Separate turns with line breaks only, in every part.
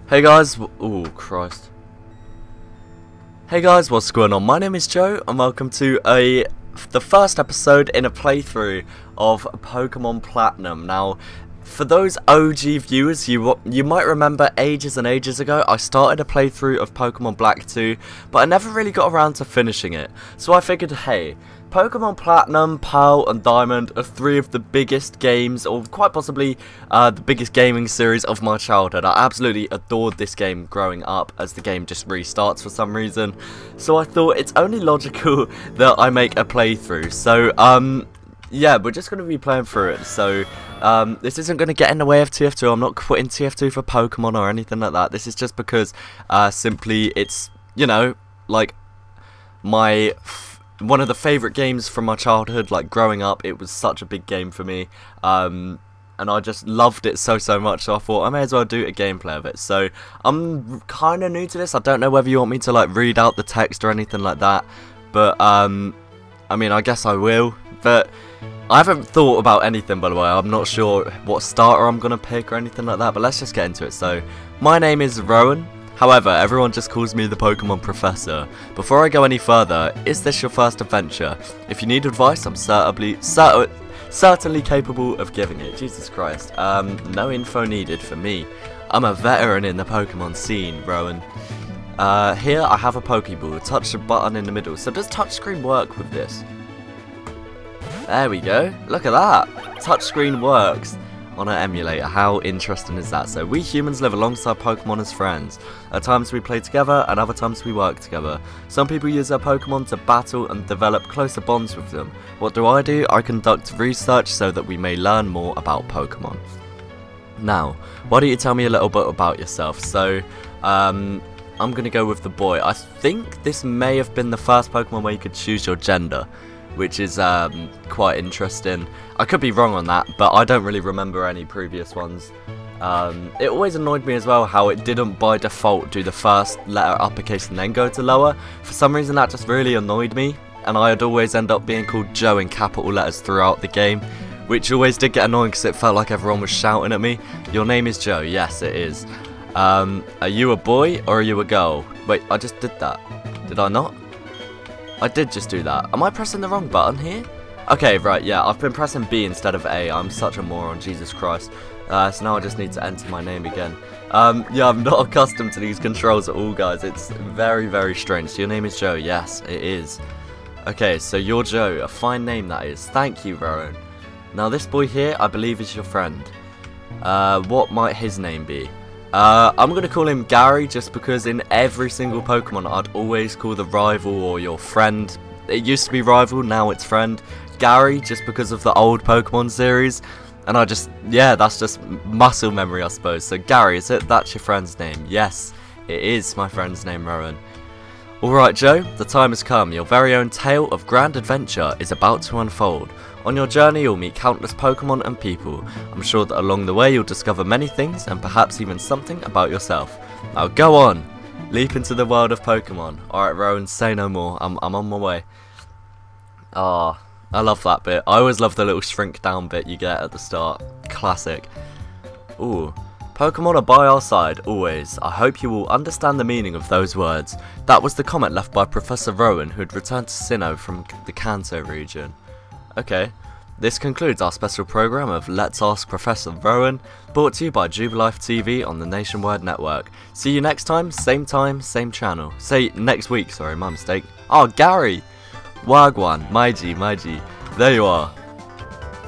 Hey guys, oh Christ. Hey guys, what's going on? My name is Joe and welcome to the first episode in a playthrough of Pokemon Platinum. Now, for those OG viewers, you might remember ages and ages ago I started a playthrough of Pokemon Black 2, but I never really got around to finishing it. So I figured, hey, Pokemon Platinum, Pearl and Diamond are three of the biggest games, or quite possibly the biggest gaming series of my childhood. I absolutely adored this game growing up, as the game just restarts for some reason. So I thought it's only logical that I make a playthrough. So yeah, we're just going to be playing through it. So this isn't going to get in the way of TF2. I'm not quitting TF2 for Pokemon or anything like that. This is just because simply it's, you know, like one of the favourite games from my childhood. Like growing up, it was such a big game for me, and I just loved it so much, so I thought I may as well do a gameplay of it. So I'm kind of new to this. I don't know whether you want me to like read out the text or anything like that, but I mean, I guess I will, but I haven't thought about anything, by the way. I'm not sure what starter I'm gonna pick or anything like that, but let's just get into it. So my name is Rowan. However, everyone just calls me the Pokemon Professor. Before I go any further, is this your first adventure? If you need advice, I'm certainly capable of giving it. Jesus Christ. No info needed for me. I'm a veteran in the Pokemon scene, Rowan. Here I have a Pokeball. Touch the button in the middle. So does touchscreen work with this? There we go. Look at that. Touchscreen works on an emulator. How interesting is that? So we humans live alongside Pokemon as friends. At times we play together and other times we work together. Some people use their Pokemon to battle and develop closer bonds with them. What do? I conduct research so that we may learn more about Pokemon. Now, why don't you tell me a little bit about yourself? So, I'm gonna go with the boy. I think this may have been the first Pokemon where you could choose your gender, which is quite interesting. I could be wrong on that, but I don't really remember any previous ones. It always annoyed me as well how it didn't by default do the first letter uppercase and then go to lower. For some reason that just really annoyed me, and I'd always end up being called Joe in capital letters throughout the game, which always did get annoying because it felt like everyone was shouting at me. Your name is Joe. Yes, it is. Are you a boy or are you a girl? Wait, I just did that. Did I not? I did just do that. Am I pressing the wrong button here? Okay, right, yeah, I've been pressing B instead of A. I'm such a moron, Jesus Christ. So now I just need to enter my name again. Yeah, I'm not accustomed to these controls at all, guys. It's very strange. So your name is Joe. Yes, it is. Okay, so you're Joe. A fine name, that is. Thank you, Rowan. Now, this boy here, I believe, is your friend. What might his name be? I'm going to call him Gary, just because in every single Pokemon I'd always call the rival or your friend. It used to be rival, now it's friend. Gary, just because of the old Pokemon series. And I just, yeah, that's just muscle memory, I suppose. So Gary, is it? That's your friend's name? Yes, it is my friend's name, Rowan. Alright, Joe, the time has come. Your very own tale of grand adventure is about to unfold. On your journey, you'll meet countless Pokemon and people. I'm sure that along the way, you'll discover many things and perhaps even something about yourself. Now go on, leap into the world of Pokemon. Alright, Rowan, say no more. I'm on my way. Ah, I love that bit. I always love the little shrink down bit you get at the start. Classic. Ooh. Pokemon are by our side, always. I hope you will understand the meaning of those words. That was the comment left by Professor Rowan, who had returned to Sinnoh from the Kanto region. Okay, this concludes our special program of Let's Ask Professor Rowan, brought to you by Jubilife TV on the Nationwide Network. See you next time, same channel. Say next week, sorry, my mistake. Oh, Gary! Wagwan, Maiji, there you are.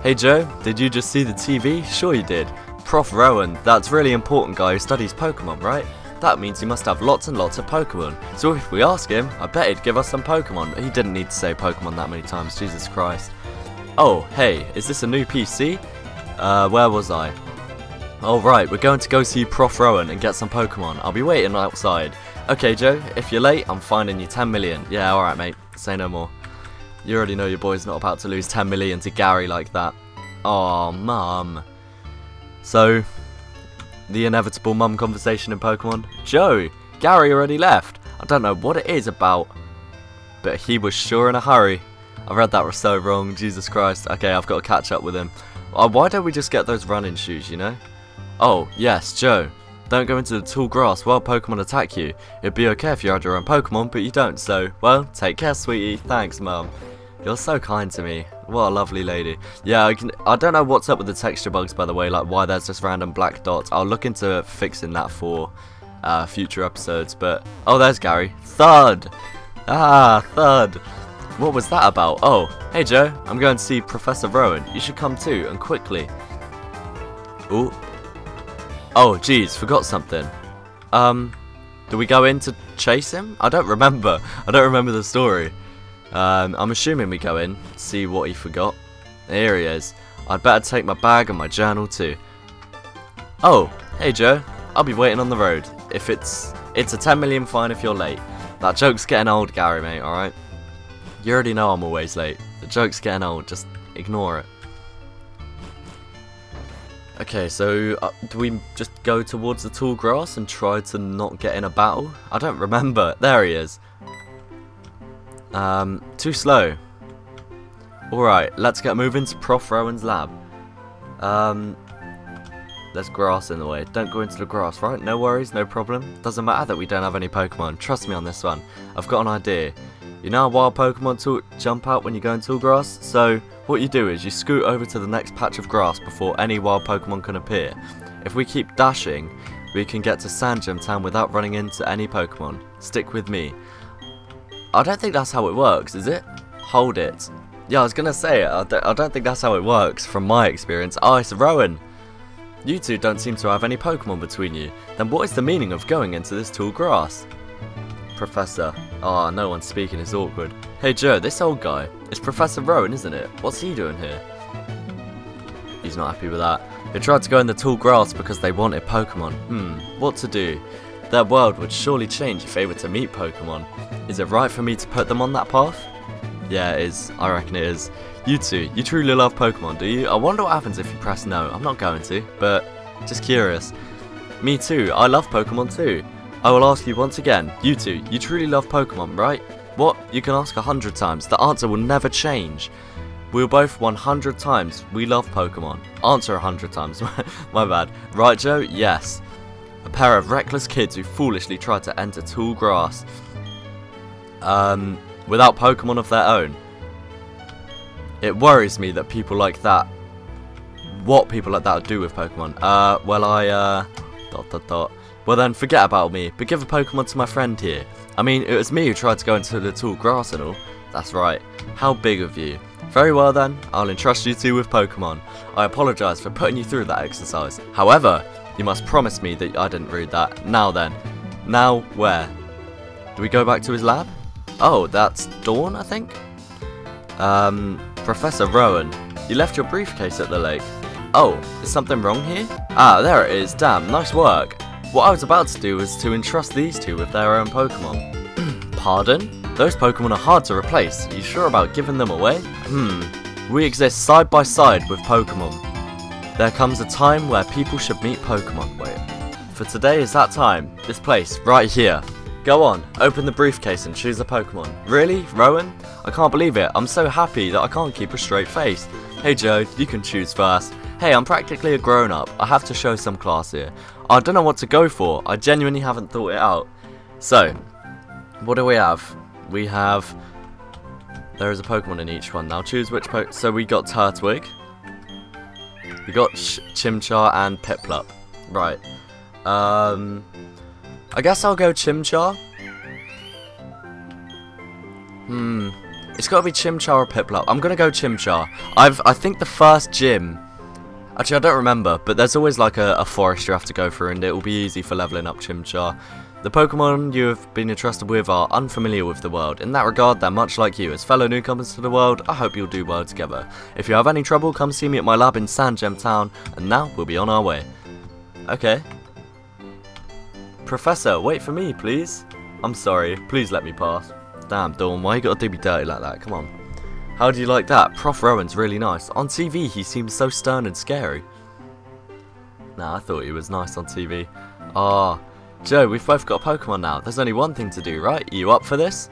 Hey Joe, did you just see the TV? Sure you did. Prof. Rowan, that's really important guy who studies Pokemon, right? That means he must have lots and lots of Pokemon. So if we ask him, I bet he'd give us some Pokemon. He didn't need to say Pokemon that many times, Jesus Christ. Oh, hey, is this a new PC? Where was I? Oh right, we're going to go see Prof. Rowan and get some Pokemon. I'll be waiting outside. Okay Joe, if you're late, I'm fining you 10 million. Yeah, alright mate, say no more. You already know your boy's not about to lose 10 million to Gary like that. Aw, mum. So, the inevitable mum conversation in Pokemon. Joe, Gary already left. I don't know what it is about, but he was sure in a hurry. I read that so wrong, Jesus Christ. Okay, I've got to catch up with him. Why don't we just get those running shoes, you know? Oh, yes, Joe. Don't go into the tall grass while Pokemon attack you. It'd be okay if you had your own Pokemon, but you don't, so, well, take care, sweetie. Thanks, Mum. You're so kind to me. What a lovely lady. Yeah, I don't know what's up with the texture bugs, by the way, like why there's just random black dots. I'll look into fixing that for future episodes, but... Oh, there's Gary. Thud! Ah, Thud. What was that about? Oh, hey Joe, I'm going to see Professor Rowan. You should come too, and quickly. Ooh. Oh, geez, forgot something. Do we go in to chase him? I don't remember. I don't remember the story. I'm assuming we go in, see what he forgot. Here he is. I'd better take my bag and my journal too. Oh, hey Joe. I'll be waiting on the road. If it's a 10 million fine if you're late. That joke's getting old, Gary, mate, alright? You already know I'm always late. The joke's getting old, just ignore it. Okay, so do we just go towards the tall grass and try to not get in a battle? I don't remember. There he is. Too slow. Alright, let's get moving to Prof. Rowan's lab. There's grass in the way. Don't go into the grass, right? No worries, no problem. Doesn't matter that we don't have any Pokemon. Trust me on this one. I've got an idea. You know how wild Pokemon jump out when you go in tall grass? So, what you do is you scoot over to the next patch of grass before any wild Pokemon can appear. If we keep dashing, we can get to Sandgem Town without running into any Pokemon. Stick with me. I don't think that's how it works, is it? Hold it. Yeah, I was gonna say it. I don't think that's how it works from my experience. Oh, it's Rowan. You two don't seem to have any Pokemon between you. Then what is the meaning of going into this tall grass? Professor. Oh, no one's speaking, it's awkward. Hey Joe, this old guy. It's Professor Rowan, isn't it? What's he doing here? He's not happy with that. They tried to go in the tall grass because they wanted Pokemon. What to do? Their world would surely change if they were to meet Pokemon. Is it right for me to put them on that path? Yeah, it is. I reckon it is. You two, you truly love Pokemon, do you? I wonder what happens if you press no. I'm not going to, but just curious. Me too. I love Pokemon too. I will ask you once again. You two, you truly love Pokemon, right? What? You can ask 100 times. The answer will never change. We'll both 100 times. We love Pokemon. Answer 100 times. My bad. Right, Joe? Yes. A pair of reckless kids who foolishly tried to enter tall grass. Without Pokemon of their own. It worries me that people like that... What people like that do with Pokemon? Well then, forget about me, but give a Pokemon to my friend here. I mean, it was me who tried to go into the tall grass and all. That's right. How big of you. Very well then, I'll entrust you two with Pokemon. I apologise for putting you through that exercise. However, you must promise me that I didn't read that. Now then. Now, where? Do we go back to his lab? Oh, that's Dawn, I think? Professor Rowan, you left your briefcase at the lake. Oh, is something wrong here? Ah, there it is. Damn, nice work. What I was about to do was to entrust these two with their own Pokemon. Pardon? Those Pokemon are hard to replace. Are you sure about giving them away? We exist side by side with Pokemon. There comes a time where people should meet Pokemon. Wait. For today is that time. This place, right here. Go on, open the briefcase and choose a Pokemon. Really, Rowan? I can't believe it. I'm so happy that I can't keep a straight face. Hey Joe, you can choose first. Hey, I'm practically a grown-up. I have to show some class here. I don't know what to go for. I genuinely haven't thought it out. So, what do we have? We have... There is a Pokemon in each one. Now choose which Pokemon. So we got Turtwig. We got Chimchar and Piplup. Right. I guess I'll go Chimchar. It's got to be Chimchar or Piplup. I'm going to go Chimchar. I think the first gym... Actually, I don't remember, but there's always like a forest you have to go through, and it will be easy for leveling up Chimchar. The Pokemon you have been entrusted with are unfamiliar with the world. In that regard, they're much like you. As fellow newcomers to the world, I hope you'll do well together. If you have any trouble, come see me at my lab in Sandgem Town, and now we'll be on our way. Okay. Professor, wait for me, please. I'm sorry, please let me pass. Damn, Dawn, why you gotta do me dirty like that? Come on. How do you like that? Prof. Rowan's really nice. On TV, he seems so stern and scary. Nah, I thought he was nice on TV. Ah, Joe, we've both got a Pokemon now. There's only one thing to do, right? Are you up for this?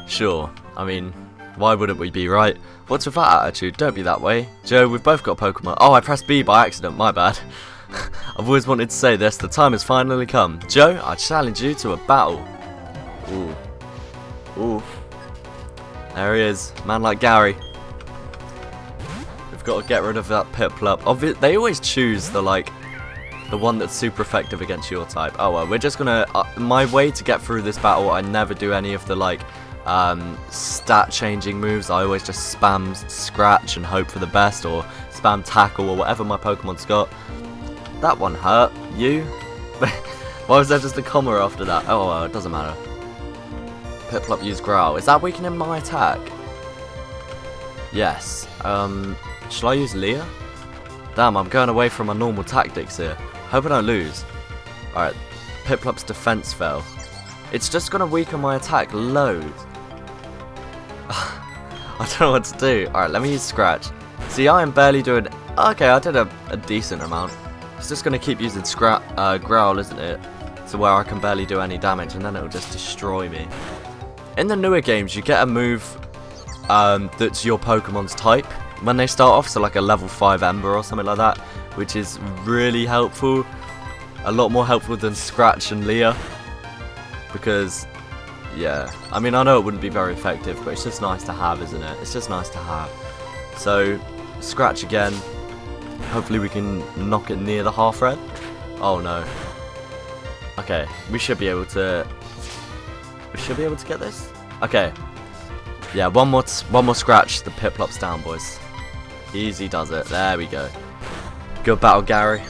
Sure. I mean, why wouldn't we be, right? What's with that attitude? Don't be that way. Joe, we've both got a Pokemon. Oh, I pressed B by accident. My bad. I've always wanted to say this, the time has finally come. Joe, I challenge you to a battle. Ooh. Ooh. There he is, man like Gary. We've got to get rid of that Piplup. They always choose the one that's super effective against your type. Oh well, we're just gonna, my way to get through this battle, I never do any of the stat changing moves. I always just spam scratch and hope for the best, or spam tackle, or whatever my Pokemon's got. That one hurt. You? Why was there just a comma after that? Oh well, it doesn't matter. Piplup used Growl. Is that weakening my attack? Yes. Shall I use Leah? Damn, I'm going away from my normal tactics here. Hope I don't lose. Alright, Piplup's defense fell. It's just gonna weaken my attack loads. I don't know what to do. Alright, let me use Scratch. See, I am barely doing... Okay, I did a decent amount. It's just gonna keep using Growl, isn't it? To where I can barely do any damage, and then it'll just destroy me. In the newer games, you get a move that's your Pokemon's type when they start off, so like a level 5 Ember or something like that, which is really helpful. A lot more helpful than Scratch and Leah. Because, yeah, I mean, I know it wouldn't be very effective, but it's just nice to have, isn't it? It's just nice to have. So, Scratch again. Hopefully we can knock it near the half red. Oh no. Okay, we should be able to get this. Okay. Yeah, one more scratch. The Piplup's down, boys. Easy does it. There we go. Good battle, Gary.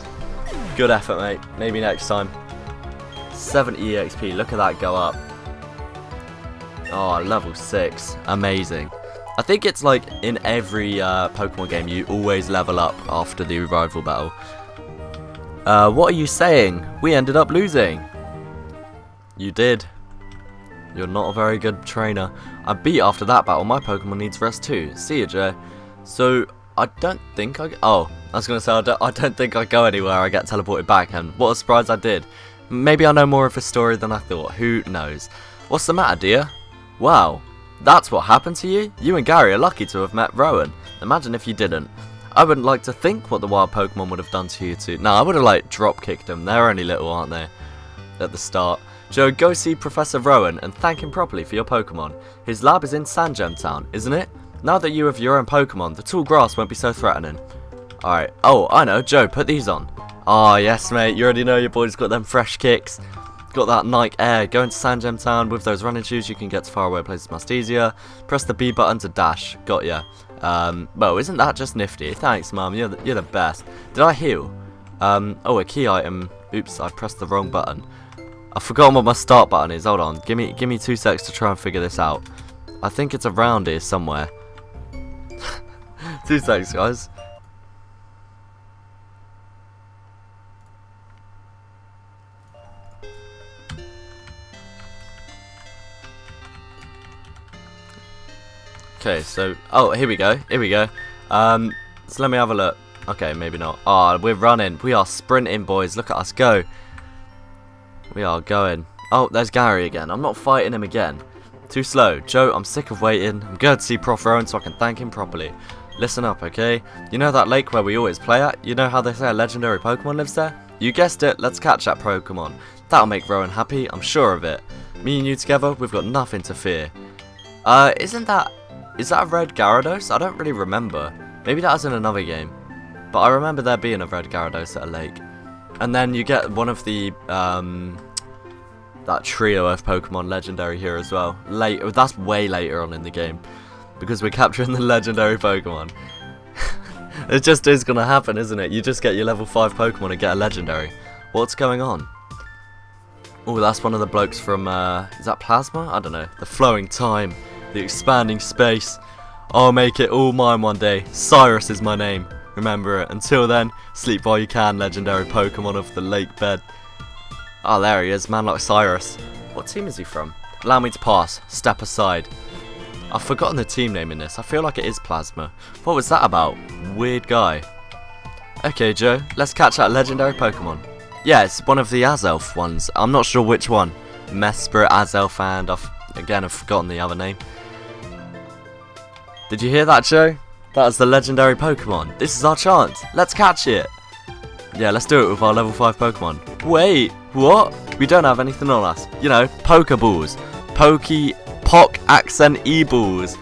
Good effort, mate. Maybe next time. 70 EXP. Look at that go up. Oh, level 6. Amazing. I think it's like in every Pokemon game you always level up after the rival battle. What are you saying? We ended up losing. You did. You're not a very good trainer. I beat after that battle. My Pokemon needs rest too. See you, Jay. So, I don't think I was going to say, I don't think I go anywhere. I get teleported back, and what a surprise I did. Maybe I know more of a story than I thought. Who knows? What's the matter, dear? Wow. That's what happened to you? You and Gary are lucky to have met Rowan. Imagine if you didn't. I wouldn't like to think what the wild Pokemon would have done to you two. No, I would have drop kicked them. They're only little, aren't they? At the start. Joe, go see Professor Rowan and thank him properly for your Pokemon. His lab is in Sandgem Town, isn't it? Now that you have your own Pokemon, the tall grass won't be so threatening. Alright. Oh, I know. Joe, put these on. Oh, yes, mate. You already know your boy's got them fresh kicks. Got that Nike Air. Go into Sandgem Town. With those running shoes, you can get to faraway places much easier. Press the B button to dash. Got ya. Well, isn't that just nifty? Thanks, Mum. You're the best. Did I heal? Oh, a key item. Oops, I pressed the wrong button. I've forgotten what my start button is. Hold on. Give me 2 seconds to try and figure this out. I think it's around here somewhere. 2 seconds, guys. Okay, so here we go. So let me have a look. Okay, maybe not. Oh, we're running. We are sprinting, boys. Look at us go. We are going. Oh, there's Gary again. I'm not fighting him again. Too slow. Joe, I'm sick of waiting. I'm going to see Prof. Rowan so I can thank him properly. Listen up, okay? You know that lake where we always play at? You know how they say a legendary Pokemon lives there? You guessed it. Let's catch that Pokemon. That'll make Rowan happy. I'm sure of it. Me and you together, we've got nothing to fear. Is that a red Gyarados? I don't really remember. Maybe that was in another game. But I remember there being a red Gyarados at a lake. And then you get one of the, that trio of Pokemon legendary here as well. That's way later on in the game. Because we're capturing the legendary Pokemon. It just is going to happen, isn't it? You just get your level 5 Pokemon and get a legendary. What's going on? Oh, that's one of the blokes from, is that Plasma? I don't know. The flowing time. The expanding space. I'll make it all mine one day. Cyrus is my name. Remember it. Until then, sleep while you can, legendary Pokemon of the lake bed. Oh, there he is, man like Cyrus. What team is he from? Allow me to pass. Step aside. I've forgotten the team name in this. I feel like it is Plasma. What was that about? Weird guy. Okay, Joe. Let's catch that legendary Pokemon. Yeah, it's one of the Azelf ones. I'm not sure which one. Mesprit, Azelf, and I've forgotten the other name. Did you hear that, Joe? That is the legendary Pokemon. This is our chance. Let's catch it. Yeah, let's do it with our level 5 Pokemon. Wait, what? We don't have anything on us. You know, Pokeballs. Pock Accent E-Balls.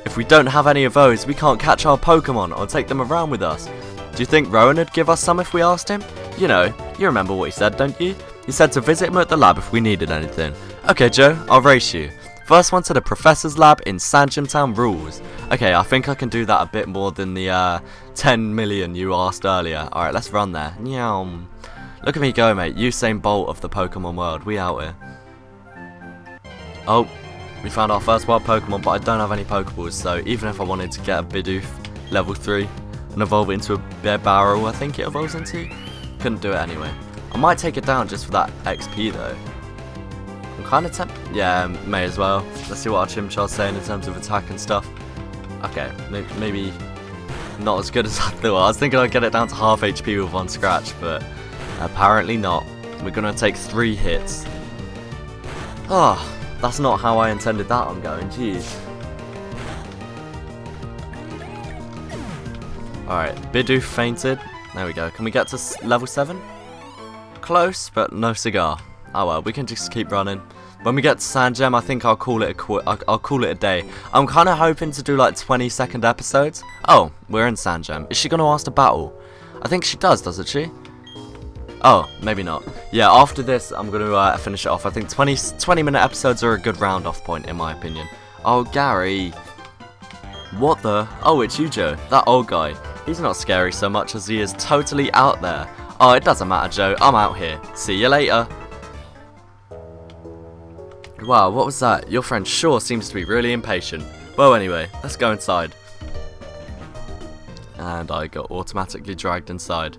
If we don't have any of those, we can't catch our Pokemon or take them around with us. Do you think Rowan would give us some if we asked him? You know, you remember what he said, don't you? He said to visit him at the lab if we needed anything. Okay, Joe, I'll race you. First one to the Professor's lab in Sandgem Town rules. Okay, I think I can do that a bit more than the 10 million you asked earlier. Alright, let's run there. Nyam. Look at me go, mate. Usain Bolt of the Pokemon world. We out here. Oh, we found our first wild Pokemon, but I don't have any Pokeballs, so even if I wanted to get a Bidoof level 3 and evolve it into a Bear Barrel, I think it evolves into, couldn't do it anyway. I might take it down just for that XP though. I'm kind of tempted. Yeah, may as well. Let's see what our Chimchar's saying in terms of attack and stuff. Okay, maybe not as good as I thought. I was thinking I'd get it down to half HP with one scratch, but apparently not. We're going to take 3 hits. Oh, that's not how I intended that I'm going, jeez. Alright, Bidoof fainted. There we go. Can we get to level 7? Close, but no cigar. Oh well, we can just keep running. When we get to Sandgem, I think I'll call it I'll call it a day. I'm kind of hoping to do like 20-second episodes. Oh, we're in Sandgem. Is she going to ask to battle? I think she does, doesn't she? Oh, maybe not. Yeah, after this, I'm going to finish it off. I think 20-minute episodes are a good round-off point, in my opinion. Oh, Gary. What the? Oh, it's you, Joe. That old guy. He's not scary so much as he is totally out there. Oh, it doesn't matter, Joe. I'm out here. See you later. Wow, what was that? Your friend sure seems to be really impatient. Well, anyway, let's go inside. And I got automatically dragged inside.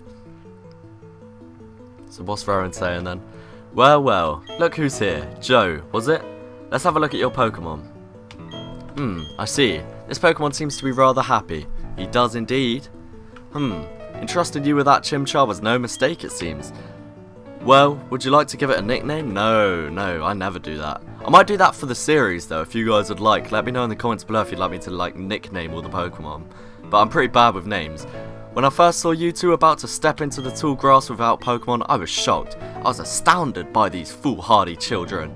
So what's Rowan saying then? Well, well, look who's here. Joe, was it? Let's have a look at your Pokemon. I see. This Pokemon seems to be rather happy. He does indeed. Entrusted you with that Chimchar was no mistake, it seems. Well, would you like to give it a nickname? No, I never do that. I might do that for the series though, if you guys would like. Let me know in the comments below if you'd like me to like nickname all the Pokemon. But I'm pretty bad with names. When I first saw you two about to step into the tall grass without Pokemon, I was shocked. I was astounded by these foolhardy children.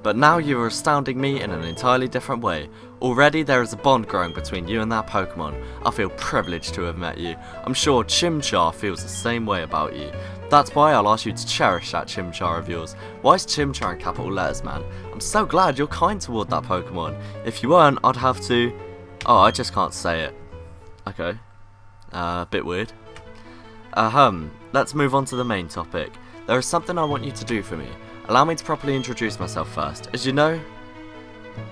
But now you are astounding me in an entirely different way. Already there is a bond growing between you and that Pokemon. I feel privileged to have met you. I'm sure Chimchar feels the same way about you. That's why I'll ask you to cherish that Chimchar of yours. Why is Chimchar in capital letters, man? I'm so glad you're kind toward that Pokemon. If you weren't, I'd have to... Oh, I just can't say it. Okay. Bit weird. Let's move on to the main topic. There is something I want you to do for me. Allow me to properly introduce myself first. As you know,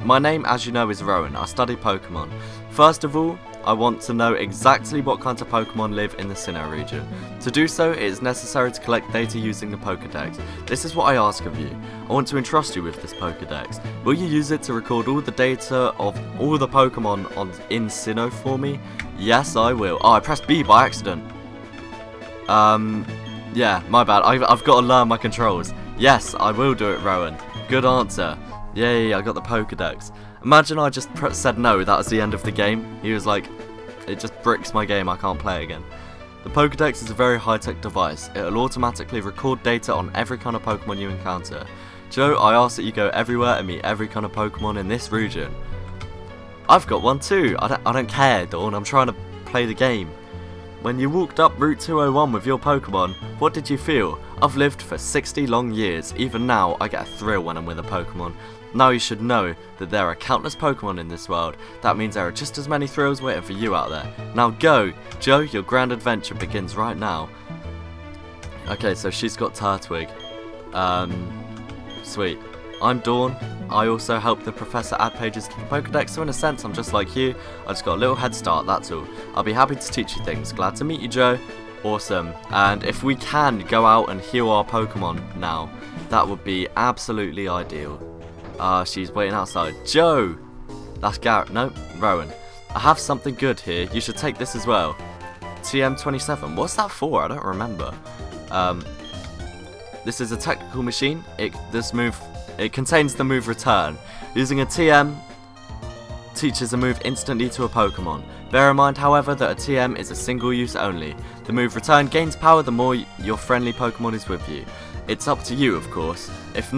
my name, as you know, is Rowan. I study Pokemon. First of all, I want to know exactly what kinds of Pokemon live in the Sinnoh region. To do so, it is necessary to collect data using the Pokédex. This is what I ask of you. I want to entrust you with this Pokédex. Will you use it to record all the data of all the Pokemon in Sinnoh for me? Yes, I will. Oh, I pressed B by accident. Yeah, my bad. I've got to learn my controls. Yes, I will do it, Rowan. Good answer. Yay, I got the Pokédex. Imagine I just said no, that was the end of the game. He was like, it just bricks my game, I can't play again. The Pokédex is a very high-tech device. It will automatically record data on every kind of Pokemon you encounter. Joe, I ask that you go everywhere and meet every kind of Pokemon in this region. I've got one too. I don't care, Dawn. I'm trying to play the game. When you walked up Route 201 with your Pokemon, what did you feel? I've lived for 60 long years. Even now, I get a thrill when I'm with a Pokemon. Now you should know that there are countless Pokemon in this world. That means there are just as many thrills waiting for you out there. Now go! Joe, your grand adventure begins right now. Okay, so she's got Turtwig. Sweet. I'm Dawn. I also help the professor add pages to the Pokédex, so in a sense I'm just like you. I just got a little head start, that's all. I'll be happy to teach you things. Glad to meet you, Joe. Awesome. And if we can go out and heal our Pokemon now, that would be absolutely ideal. She's waiting outside. Joe! That's Garrett. No, Rowan. I have something good here. You should take this as well. TM27. What's that for? I don't remember. This is a technical machine. It contains the move Return. Using a TM teaches a move instantly to a Pokemon. Bear in mind, however, that a TM is a single use only. The move Return gains power the more your friendly Pokemon is with you. It's up to you, of course, if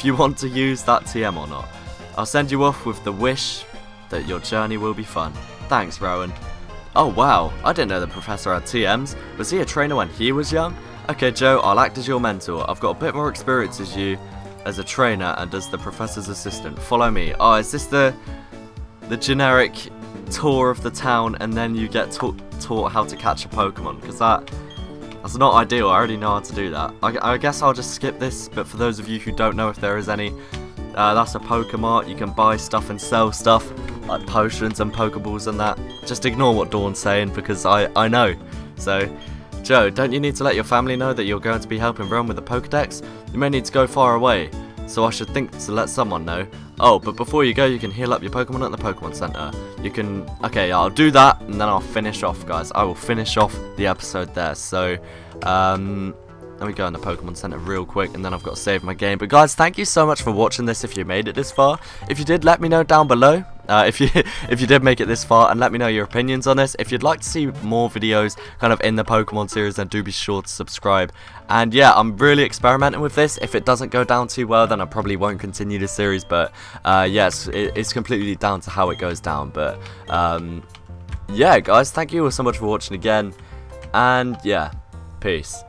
you want to use that TM or not. I'll send you off with the wish that your journey will be fun. Thanks, Rowan. Oh wow, I didn't know the professor had TMs. Was he a trainer when he was young? Okay Joe, I'll act as your mentor. I've got a bit more experience as you as a trainer and as the professor's assistant. Follow me. Oh, is this the generic tour of the town and then you get taught how to catch a Pokemon? Because that's not ideal. I already know how to do that. I guess I'll just skip this, but for those of you who don't know if there is any, that's a Pokemart. You can buy stuff and sell stuff, like potions and Pokeballs and that. Just ignore what Dawn's saying because I know. So, Joe, don't you need to let your family know that you're going to be helping Rome with the Pokedex? You may need to go far away, so I should think to let someone know. Oh, but before you go, you can heal up your Pokemon at the Pokemon Center. You can... Okay, I'll do that, and then I'll finish off, guys. I will finish off the episode there. So, let me go in the Pokemon Center real quick, and then I've got to save my game. But guys, thank you so much for watching this if you made it this far. If you did, let me know down below. If you did make it this far, and let me know your opinions on this. If you'd like to see more videos kind of in the Pokemon series, then do be sure to subscribe. And yeah, I'm really experimenting with this. If it doesn't go down too well, then I probably won't continue the series. But yes, it's completely down to how it goes down. But yeah, guys, thank you so much for watching again. And yeah, peace.